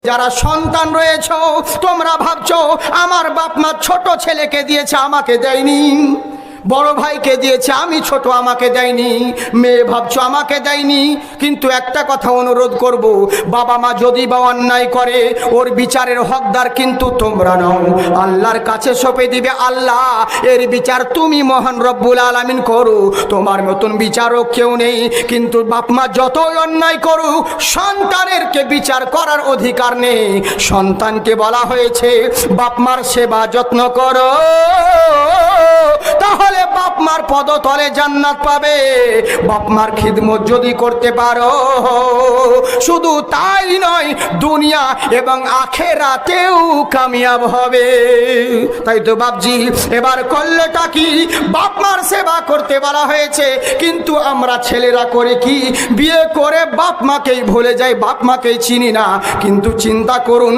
যারা সন্তান রয়েছে তোমরা ভাবছো আমার বাপ মা ছোট ছেলেকে দিয়েছে আমাকে দেয়নি, বড় ভাইকে দিয়েছে আমি ছোট আমাকে দেয়নি, মেয়ে ভাবছো আমাকে দেয়নি। কিন্তু একটা কথা অনুরোধ করব, বাবা মা যদি বা অন্যায় করে ওর বিচারের হকদার কিন্তু তোমরা নও, আল্লাহর কাছে সঁপে দিবে আল্লাহ এর বিচার তুমি মহান রব্বুল আলামিন করো, তোমার মতন বিচারক কেউ নেই। কিন্তু বাপ মা যতই অন্যায় করুক সন্তানেরকে বিচার করার অধিকার নেই। সন্তানকে বলা হয়েছে বাপ মার সেবা যত্ন করো, তাহলে বাপ মার পদতলে জান্নাত পাবে। বাপ মার খিদমত যদি করতে পারো, শুধু তাই নয় দুনিয়া এবং আখেরাতেও কামিয়াব হবে। তাই তো বাপজি এবার করলেটা কি, বাপ মার সেবা করতে বলা হয়েছে, কিন্তু আমরা ছেলেরা করে কি, বিয়ে করে বাপ মাকেই ভুলে যাই, বাপ মাকেই চিনি না। কিন্তু চিন্তা করুন